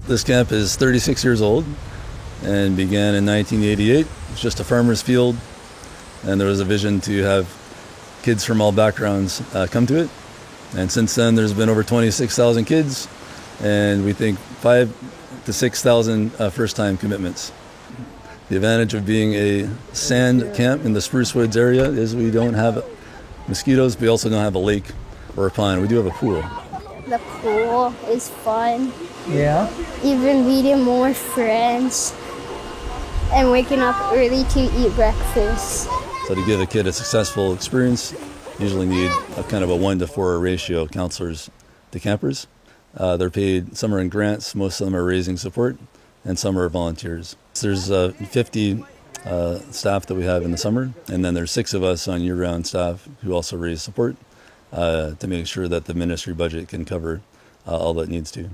This camp is 36 years old and began in 1988. It's just a farmer's field, and there was a vision to have kids from all backgrounds come to it. And since then, there's been over 26,000 kids, and we think 5,000 to 6,000 first-time commitments. The advantage of being a sand camp in the Spruce Woods area is we don't have mosquitoes, but we also don't have a lake or a pond. We do have a pool. The pool is fun. Yeah. Even meeting more friends and waking up early to eat breakfast. So to give a kid a successful experience, you usually need a kind of a 1-to-4 ratio of counselors to campers. They're paid, some are in grants, most of them are raising support, and some are volunteers. There's 50 staff that we have in the summer, and then there's 6 of us on year-round staff who also raise support to make sure that the ministry budget can cover all that it needs to.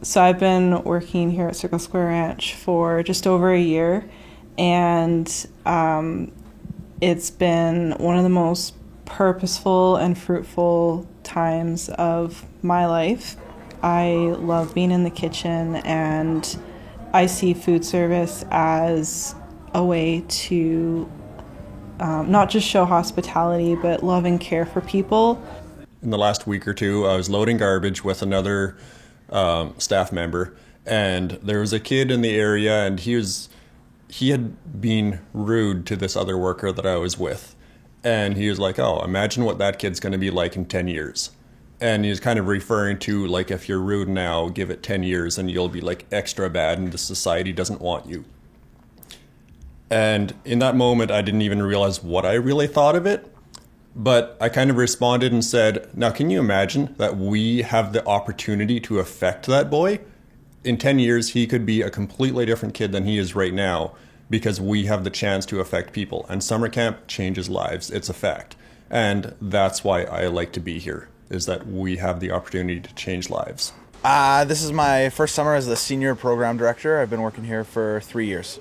So I've been working here at Circle Square Ranch for just over a year, and it's been one of the most purposeful and fruitful times of my life. I love being in the kitchen, and I see food service as a way to not just show hospitality, but love and care for people. In the last week or two, I was loading garbage with another staff member, and there was a kid in the area, and he had been rude to this other worker that I was with. And he was like, oh, imagine what that kid's going to be like in 10 years. And he was kind of referring to, like, if you're rude now, give it 10 years and you'll be, like, extra bad and the society doesn't want you. And in that moment, I didn't even realize what I really thought of it. But I kind of responded and said, now can you imagine that we have the opportunity to affect that boy? In 10 years, he could be a completely different kid than he is right now because we have the chance to affect people. And summer camp changes lives. It's a fact. And that's why I like to be here, is that we have the opportunity to change lives. This is my first summer as the senior program director. I've been working here for 3 years.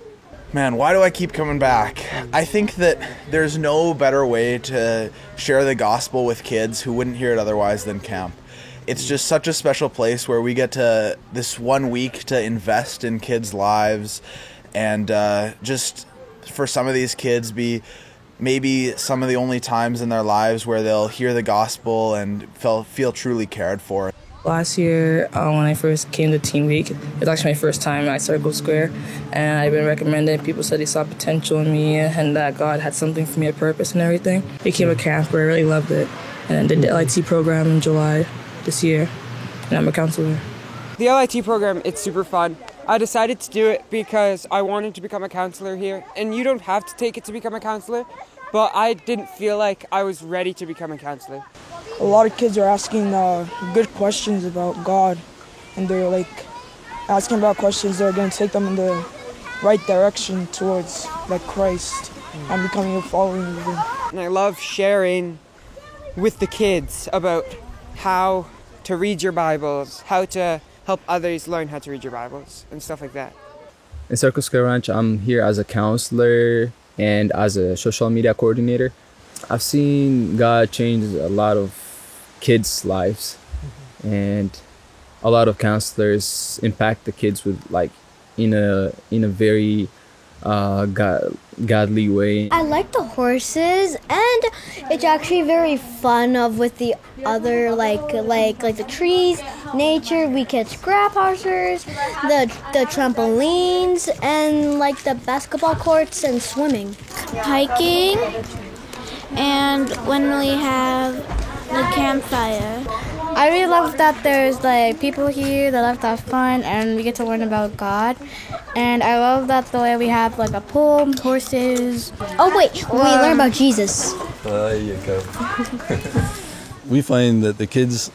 Man, why do I keep coming back? I think that there's no better way to share the gospel with kids who wouldn't hear it otherwise than camp. It's just such a special place where we get to, this 1 week, to invest in kids' lives and just for some of these kids be maybe some of the only times in their lives where they'll hear the gospel and feel truly cared for. Last year, when I first came to Teen Week, it was actually my first time at Circle Square, and I've been recommended. People said they saw potential in me and that God had something for me, a purpose and everything. Became a camper, I really loved it, and did the LIT program in July this year, and I'm a counselor. The LIT program, it's super fun. I decided to do it because I wanted to become a counselor here, and you don't have to take it to become a counselor, but I didn't feel like I was ready to become a counselor. A lot of kids are asking good questions about God, and they're like asking about questions that are going to take them in the right direction towards like Christ and becoming a follower of Him. And I love sharing with the kids about how to read your Bibles, how to help others learn how to read your Bibles, and stuff like that. In Circle Square Ranch, I'm here as a counselor and as a social media coordinator. I've seen God change a lot of kids' lives, and a lot of counselors impact the kids with like in a very godly way. I like the horses, and it's actually very fun with the other like the trees, nature. We catch grasshoppers, the trampolines, and like the basketball courts and swimming. Hiking, and when we have the campfire. I really love that there's like people here that love to have fun and we get to learn about God. And I love that the way we have like a pool, horses. Oh wait, we learn about Jesus. There you go. We find that the kids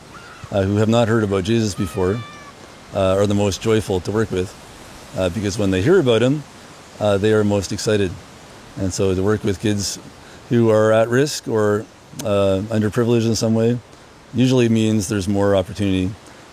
who have not heard about Jesus before are the most joyful to work with because when they hear about Him, they are most excited. And so to work with kids who are at risk or underprivileged in some way usually means there's more opportunity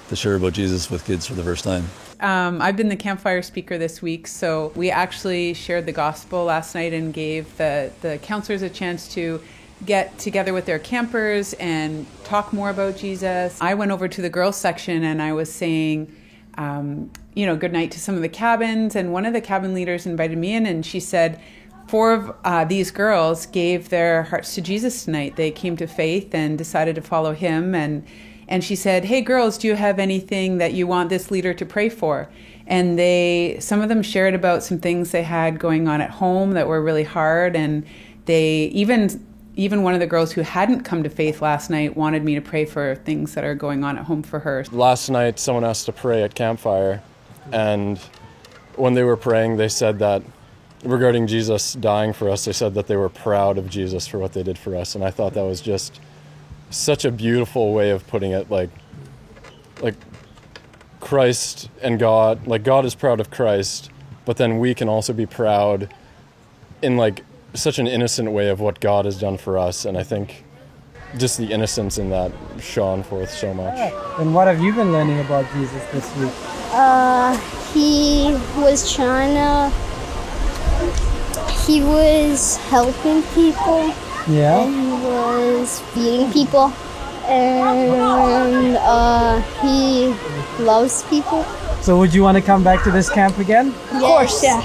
to share about Jesus with kids for the first time. I've been the campfire speaker this week, so we actually shared the gospel last night and gave the counselors a chance to get together with their campers and talk more about Jesus. I went over to the girls section and I was saying, good night to some of the cabins. And one of the cabin leaders invited me in, and she said 4 of these girls gave their hearts to Jesus tonight. They came to faith and decided to follow him. And she said, "Hey girls, do you have anything that you want this leader to pray for?" And some of them shared about some things they had going on at home that were really hard. And they even one of the girls who hadn't come to faith last night wanted me to pray for things that are going on at home for her. Last night, someone asked to pray at campfire, and when they were praying, they said that regarding Jesus dying for us, they said that they were proud of Jesus for what they did for us. And I thought that was just such a beautiful way of putting it, like Christ and God, like God is proud of Christ, but then we can also be proud in like such an innocent way of what God has done for us. And I think just the innocence in that shone forth so much. And what have you been learning about Jesus this week? He was helping people. Yeah. And he was feeding people. And he loves people. So would you want to come back to this camp again? Of course, yeah.